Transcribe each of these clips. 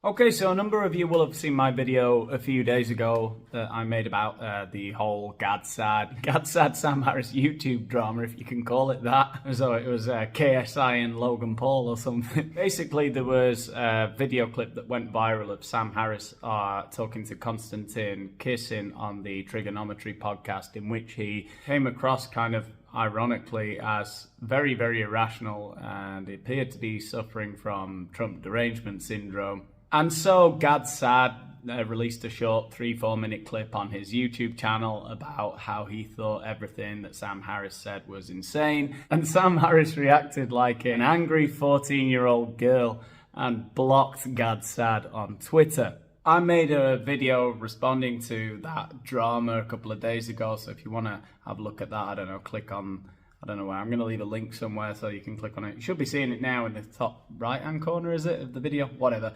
Okay, so a number of you will have seen my video a few days ago that I made about the whole Gad Saad Sam Harris YouTube drama, if you can call it that. So it was KSI and Logan Paul or something. Basically, there was a video clip that went viral of Sam Harris talking to Konstantin Kisin on the Triggernometry podcast, in which he came across kind of ironically as very, very irrational, and he appeared to be suffering from Trump derangement syndrome. And so Gad Saad released a short 3-4 minute clip on his YouTube channel about how he thought everything that Sam Harris said was insane. And Sam Harris reacted like an angry 14-year-old girl and blocked Gad Saad on Twitter. I made a video responding to that drama a couple of days ago, so if you want to have a look at that, I don't know, click on, I don't know where, I'm going to leave a link somewhere so you can click on it. You should be seeing it now in the top right-hand corner, is it, of the video? Whatever.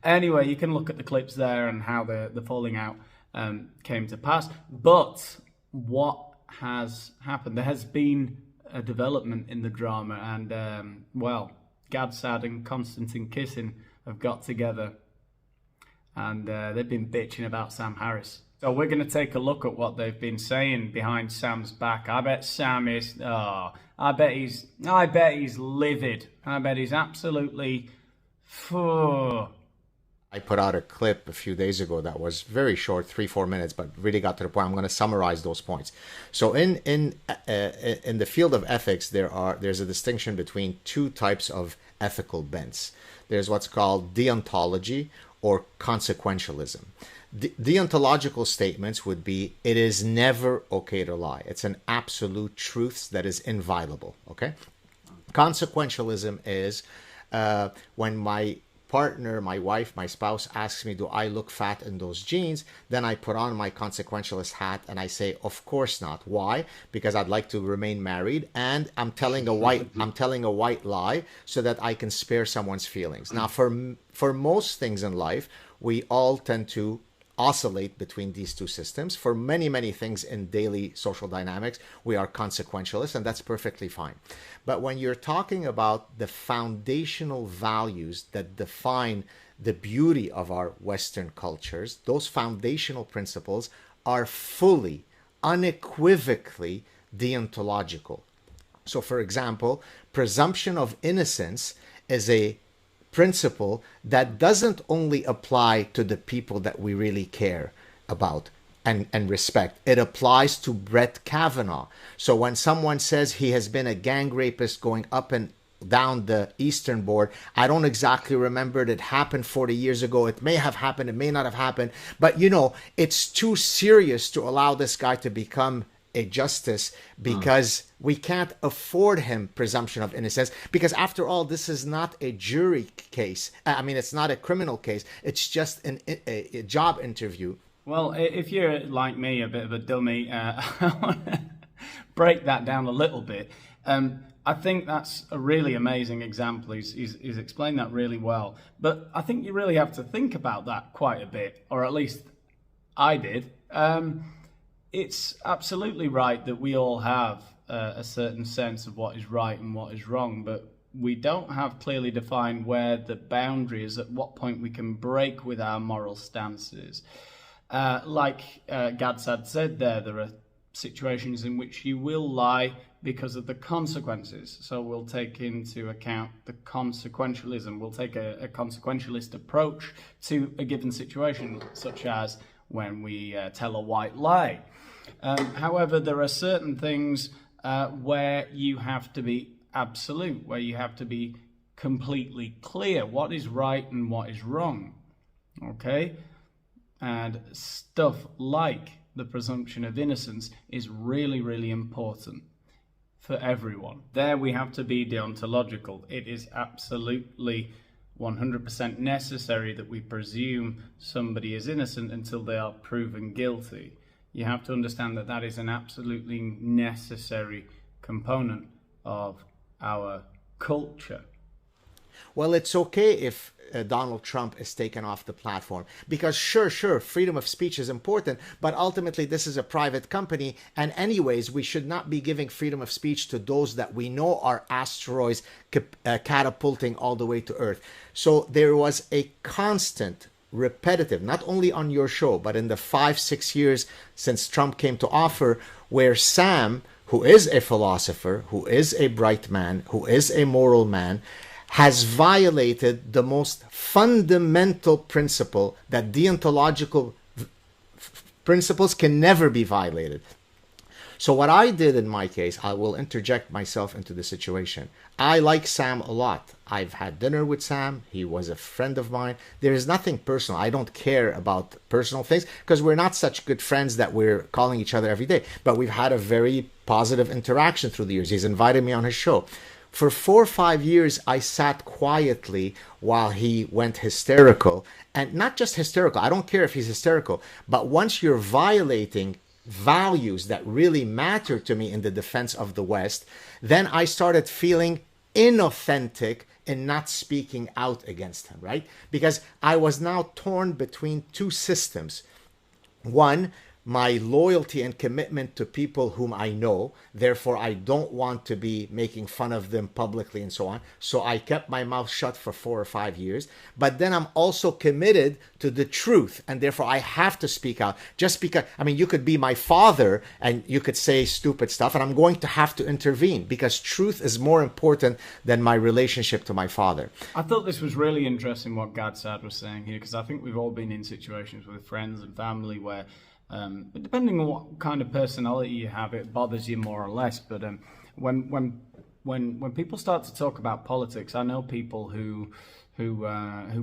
Anyway, you can look at the clips there and how the falling out came to pass. But what has happened? There has been a development in the drama, and well, Gad Saad and Konstantin Kisin have got together, and they've been bitching about Sam Harris. So we're going to take a look at what they've been saying behind Sam's back. I bet Sam is, I bet he's livid. I bet he's absolutely, I put out a clip a few days ago that was very short, 3-4 minutes, but really got to the point. I'm going to summarize those points. So in the field of ethics, there's a distinction between two types of ethical bents. There's what's called deontology or consequentialism. Deontological statements would be, it is never okay to lie. It's an absolute truth that is inviolable. Okay. Consequentialism is when my partner, my wife, my spouse asks me, do I look fat in those jeans? Then I put on my consequentialist hat and I say, of course not. Why? Because I'd like to remain married, and I'm telling a white lie so that I can spare someone's feelings. Now, for most things in life, we all tend to oscillate between these two systems. For many, many things in daily social dynamics, we are consequentialists, and that's perfectly fine. But when you're talking about the foundational values that define the beauty of our Western cultures, those foundational principles are fully, unequivocally deontological. So, for example, presumption of innocence is a principle that doesn't only apply to the people that we really care about and respect. It applies to Brett Kavanaugh. So when someone says he has been a gang rapist going up and down the Eastern Board, I don't exactly remember. It happened 40 years ago. It may have happened. It may not have happened. But, you know, it's too serious to allow this guy to become a justice, because we can't afford him presumption of innocence, because after all, this is not a jury case. I mean, it's not a criminal case. It's just a job interview. Well, if you're like me, a bit of a dummy, I want to break that down a little bit. I think that's a really amazing example. He's explained that really well. But I think you really have to think about that quite a bit, or at least I did. It's absolutely right that we all have a certain sense of what is right and what is wrong, but we don't have clearly defined where the boundary is, at what point we can break with our moral stances. Like Gad Saad said there are situations in which you will lie because of the consequences. So we'll take into account the consequentialism. We'll take a consequentialist approach to a given situation, such as when we tell a white lie. However, there are certain things where you have to be absolute, where you have to be completely clear what is right and what is wrong. Okay? And stuff like the presumption of innocence is really, really important for everyone. There we have to be deontological. It is absolutely 100% necessary that we presume somebody is innocent until they are proven guilty. You have to understand that that is an absolutely necessary component of our culture. Well, it's okay if Donald Trump is taken off the platform, because sure, freedom of speech is important, but ultimately this is a private company, and anyways, we should not be giving freedom of speech to those that we know are asteroids catapulting all the way to Earth. So there was a constant, repetitive, not only on your show, but in the 5-6 years since Trump came to offer, where Sam, who is a philosopher, who is a bright man, who is a moral man, has violated the most fundamental principle that deontological principles can never be violated. So what I did in my case, I will interject myself into the situation. I like Sam a lot. I've had dinner with Sam. He was a friend of mine. There is nothing personal. I don't care about personal things because we're not such good friends that we're calling each other every day. But we've had a very positive interaction through the years. He's invited me on his show. For 4 or 5 years, I sat quietly while he went hysterical. And not just hysterical. I don't care if he's hysterical. But once you're violating values that really matter to me in the defense of the West, then I started feeling inauthentic in not speaking out against him, right? Because I was now torn between two systems. One, my loyalty and commitment to people whom I know, therefore I don't want to be making fun of them publicly and so on. So I kept my mouth shut for 4 or 5 years. But then I'm also committed to the truth, and therefore I have to speak out. Just because, I mean, you could be my father and you could say stupid stuff, and I'm going to have to intervene because truth is more important than my relationship to my father. I thought this was really interesting what Gad Saad was saying here, because I think we've all been in situations with friends and family where depending on what kind of personality you have, it bothers you more or less. But when people start to talk about politics, I know people who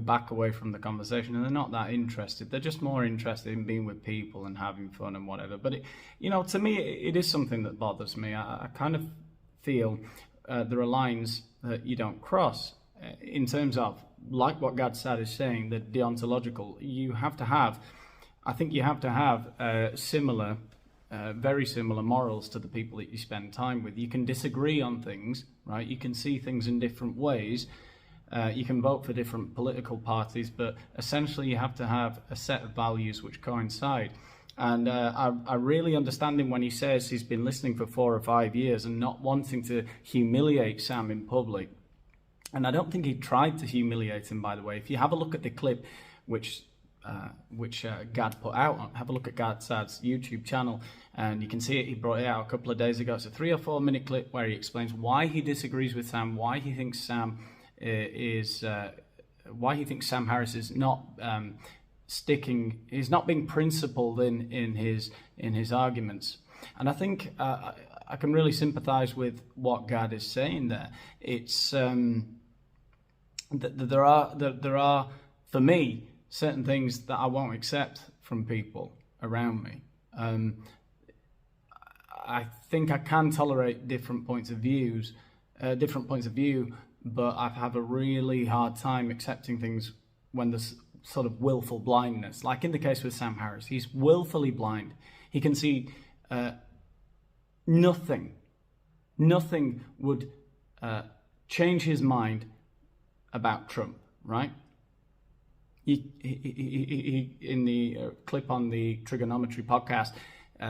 back away from the conversation, and they're not that interested. They're just more interested in being with people and having fun and whatever. But to me, it is something that bothers me. I kind of feel there are lines that you don't cross in terms of, like what Gad Saad is saying, that deontological. I think you have to have similar, very similar morals to the people that you spend time with. You can disagree on things, right? You can see things in different ways. You can vote for different political parties, but essentially you have to have a set of values which coincide. And I really understand him when he says he's been listening for 4 or 5 years and not wanting to humiliate Sam in public. And I don't think he tried to humiliate him, by the way. If you have a look at the clip which Gad put out, have a look at Gad Saad's YouTube channel, and you can see it. He brought it out a couple of days ago. It's a 3 or 4 minute clip where he explains why he disagrees with Sam, why he thinks Sam Harris is not he's not being principled in his arguments. And I think I can really sympathize with what Gad is saying there. It's there are for me certain things that I won't accept from people around me. I think I can tolerate different points of view, but I have a really hard time accepting things when there's sort of willful blindness. Like in the case with Sam Harris, he's willfully blind. He can see nothing. Nothing would change his mind about Trump, right? He in the clip on the Triggernometry podcast,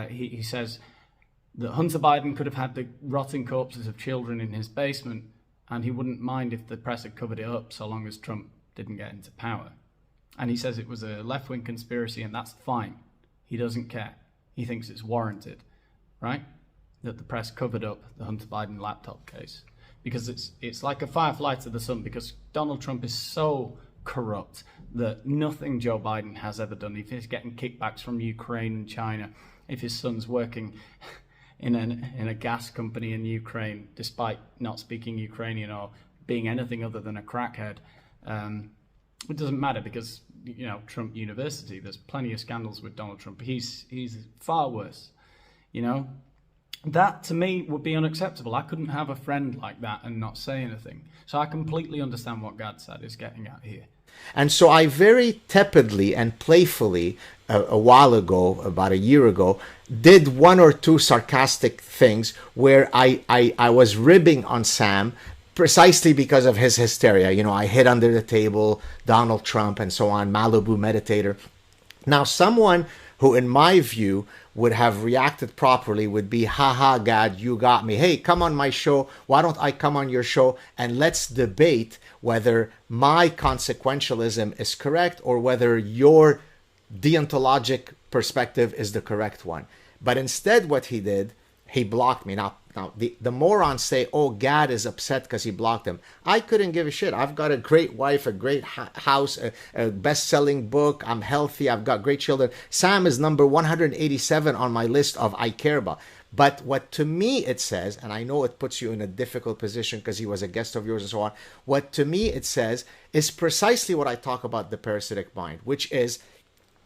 he says that Hunter Biden could have had the rotting corpses of children in his basement, and he wouldn't mind if the press had covered it up so long as Trump didn't get into power. And he says it was a left-wing conspiracy, and that's fine. He doesn't care. He thinks it's warranted, right? That the press covered up the Hunter Biden laptop case. Because it's like a firefly to the sun, because Donald Trump is so corrupt that nothing Joe Biden has ever done, if he's getting kickbacks from Ukraine and China, if his son's working in a gas company in Ukraine despite not speaking Ukrainian or being anything other than a crackhead, it doesn't matter, because Trump University, there's plenty of scandals with Donald Trump. He's far worse. That to me would be unacceptable. I couldn't have a friend like that and not say anything. So I completely understand what Gad Saad is getting at here. And so I very tepidly and playfully, a while ago, about a year ago, did 1 or 2 sarcastic things where I was ribbing on Sam, precisely because of his hysteria. You know, I hid under the table, Donald Trump, and so on, Malibu meditator. Now, someone who, in my view, would have reacted properly would be, haha, Gad, you got me. Hey, come on my show. Why don't I come on your show and let's debate whether my consequentialism is correct or whether your deontologic perspective is the correct one. But instead, what he did, he blocked me. Now the morons say, oh, Gad is upset because he blocked him. I couldn't give a shit. I've got a great wife, a great house, a best-selling book. I'm healthy. I've got great children. Sam is number 187 on my list of I care about. But what to me it says, and I know it puts you in a difficult position because he was a guest of yours and so on, what to me it says is precisely what I talk about the parasitic mind, which is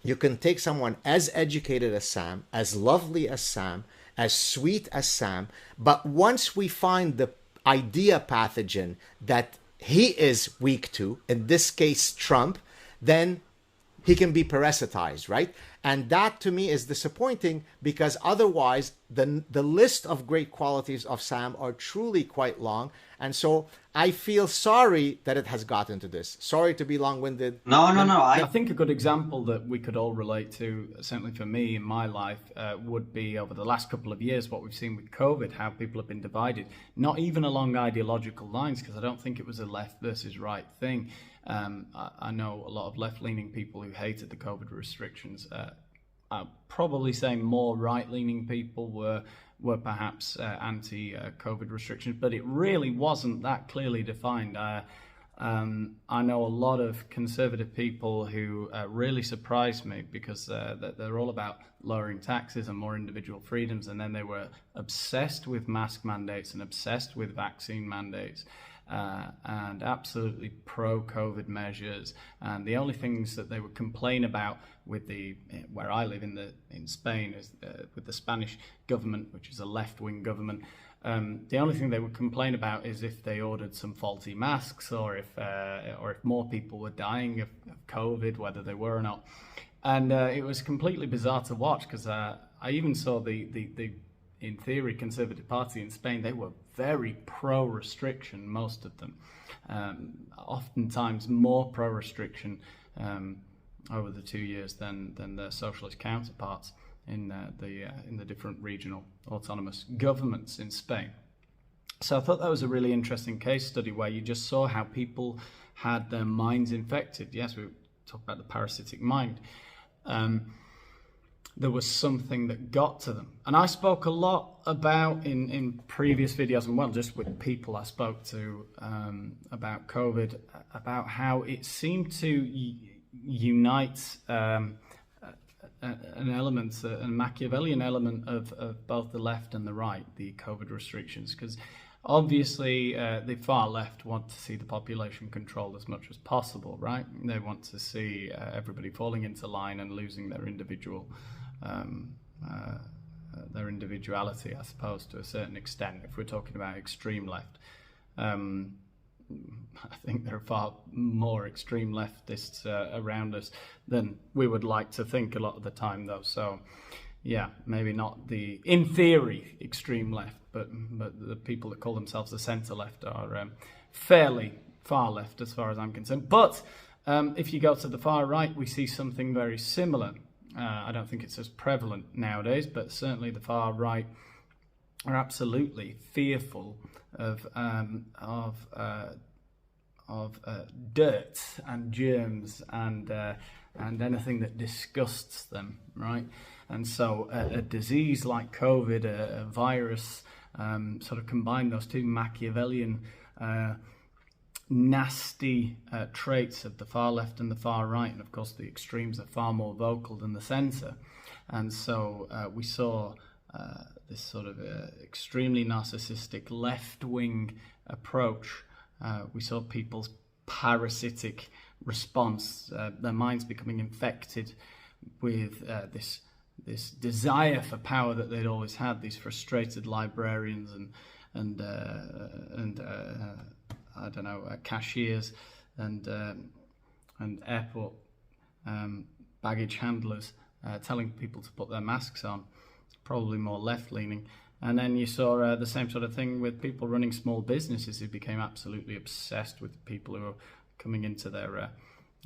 you can take someone as educated as Sam, as lovely as Sam, as sweet as Sam, but once we find the idea pathogen that he is weak to, in this case Trump, then he can be parasitized, right? And that to me is disappointing because otherwise the list of great qualities of Sam are truly quite long. And so I feel sorry that it has gotten to this. Sorry to be long-winded. No. I think a good example that we could all relate to, certainly for me in my life, would be over the last couple of years, what we've seen with COVID, how people have been divided, not even along ideological lines, because I don't think it was a left versus right thing. I know a lot of left-leaning people who hated the COVID restrictions. I'd probably say more right-leaning people were perhaps anti-COVID restrictions, but it really wasn't that clearly defined. I know a lot of conservative people who really surprised me because they're all about lowering taxes and more individual freedoms, and then they were obsessed with mask mandates and obsessed with vaccine mandates. And absolutely pro-COVID measures, and the only things that they would complain about with where I live in Spain is with the Spanish government, which is a left-wing government. The only thing they would complain about is if they ordered some faulty masks, or if more people were dying of COVID, whether they were or not. And it was completely bizarre to watch because I even saw the in theory, Conservative Party in Spain, they were very pro-restriction, most of them. Oftentimes more pro-restriction over the 2 years than their socialist counterparts in the different regional autonomous governments in Spain. So I thought that was a really interesting case study where you just saw how people had their minds infected. Yes, we talk about the parasitic mind. There was something that got to them. And I spoke a lot about in previous videos, and well, just with people I spoke to about COVID, about how it seemed to unite an element, a Machiavellian element of both the left and the right, the COVID restrictions, because obviously the far left want to see the population controlled as much as possible, right? They want to see everybody falling into line and losing their individuality, I suppose, to a certain extent, if we're talking about extreme left. I think there are far more extreme leftists around us than we would like to think a lot of the time, though. So, yeah, maybe not the, in theory, extreme left, but the people that call themselves the centre left are fairly far left as far as I'm concerned. But if you go to the far right, we see something very similar. I don't think it's as prevalent nowadays, but certainly the far right are absolutely fearful of dirt and germs and anything that disgusts them, right? And so a disease like COVID, a virus, sort of combine those two Machiavellian nasty traits of the far left and the far right, and of course the extremes are far more vocal than the centre. And so we saw this sort of extremely narcissistic left-wing approach. We saw people's parasitic response, their minds becoming infected with this desire for power that they'd always had. These frustrated librarians and I don't know, cashiers and airport baggage handlers telling people to put their masks on, probably more left-leaning. And then you saw the same sort of thing with people running small businesses who became absolutely obsessed with people who were coming into their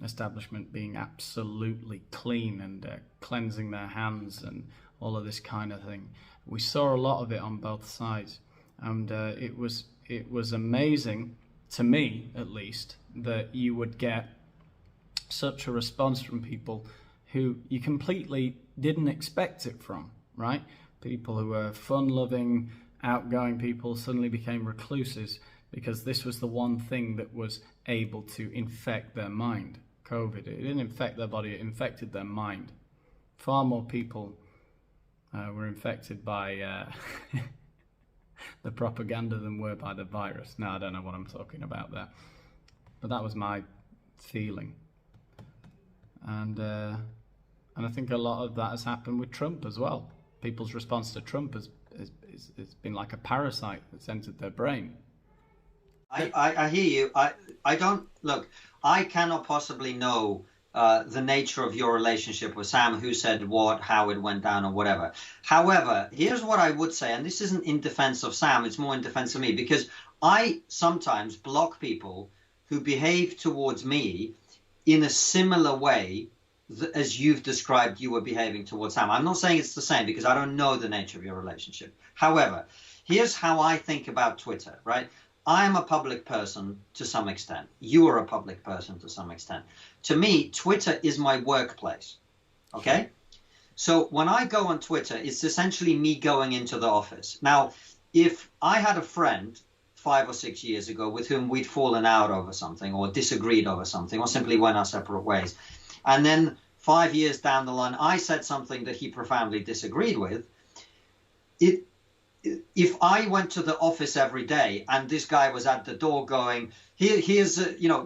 establishment being absolutely clean and cleansing their hands and all of this kind of thing. We saw a lot of it on both sides, and it was amazing, to me at least, that you would get such a response from people who you completely didn't expect it from, right? People who were fun-loving, outgoing people suddenly became recluses because this was the one thing that was able to infect their mind. COVID, it didn't infect their body, it infected their mind. Far more people were infected by the propaganda than were by the virus. Now, I don't know what I'm talking about there, but that was my feeling. And I think a lot of that has happened with Trump as well. People's response to Trump has been like a parasite that's entered their brain. I hear you. I don't look. I cannot possibly know the nature of your relationship with Sam, who said what, how it went down, or whatever. However, here's what I would say, and this isn't in defense of Sam, it's more in defense of me, because I sometimes block people who behave towards me in a similar way as you've described you were behaving towards Sam. I'm not saying it's the same because I don't know the nature of your relationship. However, here's how I think about Twitter, right? I am a public person to some extent. You are a public person to some extent. To me, Twitter is my workplace, okay? So when I go on Twitter, it's essentially me going into the office. Now, if I had a friend 5 or 6 years ago with whom we'd fallen out over something or disagreed over something or simply went our separate ways, and then 5 years down the line, I said something that he profoundly disagreed with, if I went to the office every day and this guy was at the door going, here's,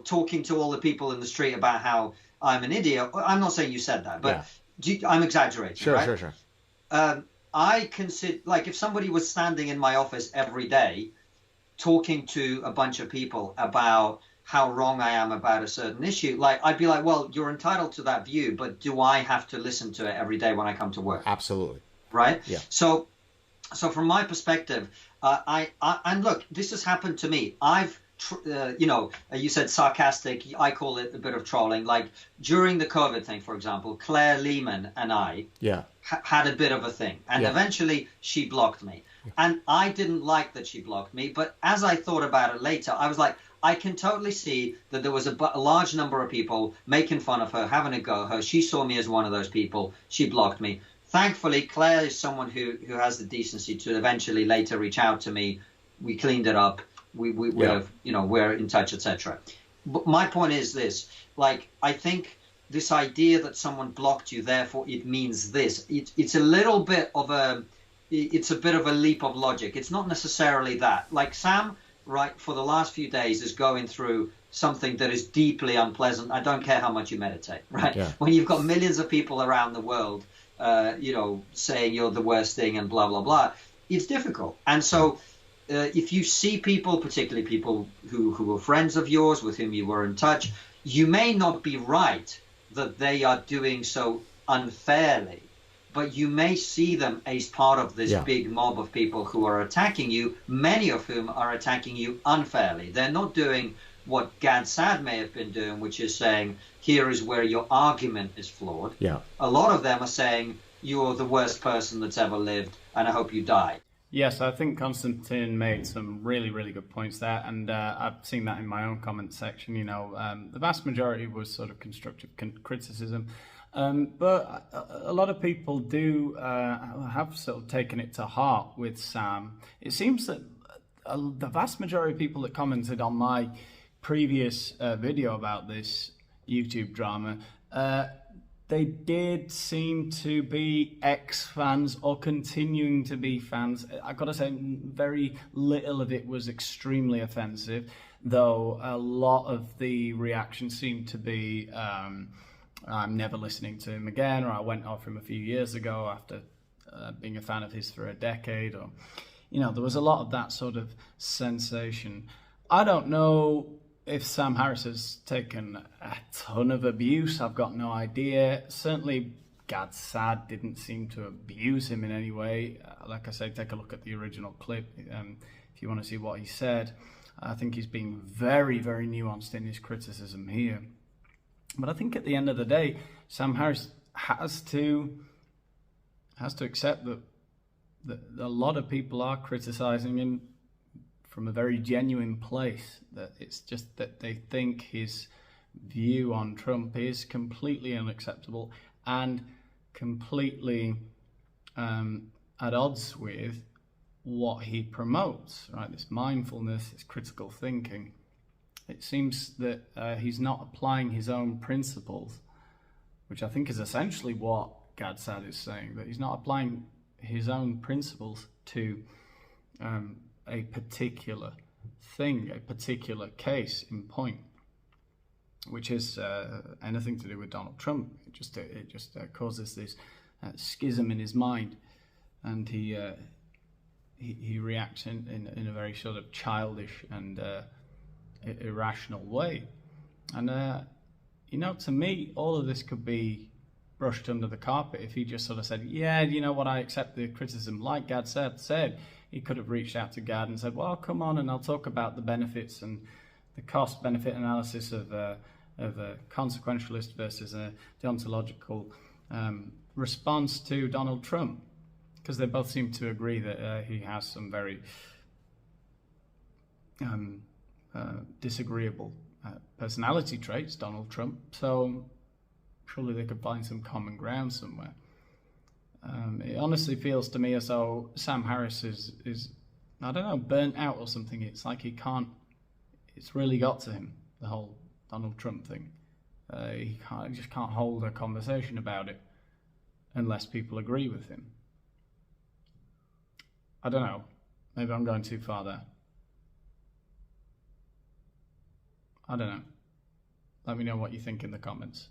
talking to all the people in the street about how I'm an idiot. I'm not saying you said that, but I'm exaggerating. Sure, right? sure. I consider, like, if somebody was standing in my office every day talking to a bunch of people about how wrong I am about a certain issue, like, I'd be like, well, you're entitled to that view, but do I have to listen to it every day when I come to work? Absolutely. Right? Yeah. So from my perspective, and look, this has happened to me. You said sarcastic. I call it a bit of trolling. Like during the COVID thing, for example, Claire Lehman and I had a bit of a thing. And eventually she blocked me. And I didn't like that she blocked me. But as I thought about it later, I was like, I can totally see that there was a large number of people making fun of her, having a go at her. She saw me as one of those people. She blocked me. Thankfully, Claire is someone who has the decency to eventually later reach out to me. We cleaned it up. We're in touch, etc. But my point is this: like, I think this idea that someone blocked you, therefore it means this. It's a little bit of a leap of logic. It's not necessarily that. Like Sam, right, for the last few days is going through something that is deeply unpleasant. I don't care how much you meditate, right? Yeah. When you've got millions of people around the world saying you're the worst thing and blah, blah, blah, it's difficult. And so if you see people, particularly people who were friends of yours with whom you were in touch, you may not be right that they are doing so unfairly, but you may see them as part of this big mob of people who are attacking you, many of whom are attacking you unfairly. They're not doing what Gad Saad may have been doing, which is saying, here is where your argument is flawed. Yeah. A lot of them are saying, you're the worst person that's ever lived, and I hope you die. Yes, I think Konstantin made some really, really good points there, and I've seen that in my own comment section. The vast majority was sort of constructive criticism, but a lot of people do have sort of taken it to heart with Sam. It seems that the vast majority of people that commented on my previous video about this YouTube drama, they did seem to be ex-fans or continuing to be fans. I've got to say, very little of it was extremely offensive, though a lot of the reaction seemed to be, I'm never listening to him again, or I went off him a few years ago after being a fan of his for a decade, or, there was a lot of that sort of sensation. I don't know if Sam Harris has taken a ton of abuse. I've got no idea. Certainly Gad Saad didn't seem to abuse him in any way. Like I say, take a look at the original clip if you want to see what he said. I think he's being very, very nuanced in his criticism here. But I think at the end of the day, Sam Harris has to accept that a lot of people are criticizing him from a very genuine place, that it's just that they think his view on Trump is completely unacceptable and completely at odds with what he promotes, right? This mindfulness, this critical thinking. It seems that he's not applying his own principles, which I think is essentially what Gad Saad is saying, that he's not applying his own principles to a particular thing, a particular case in point, which is anything to do with Donald Trump. It just causes this schism in his mind, and he reacts in a very sort of childish and irrational way. And you know, to me, all of this could be brushed under the carpet if he just sort of said, yeah, you know what, I accept the criticism. Like Gad said, he could have reached out to Gad and said, well, come on and I'll talk about the benefits and the cost-benefit analysis of a consequentialist versus a deontological response to Donald Trump, because they both seem to agree that he has some very disagreeable personality traits, Donald Trump. So surely they could find some common ground somewhere. It honestly feels to me as though Sam Harris is I don't know, burnt out or something. It's like he can't, it's really got to him, the whole Donald Trump thing. He just can't hold a conversation about it unless people agree with him. I don't know, maybe I'm going too far there. I don't know. Let me know what you think in the comments.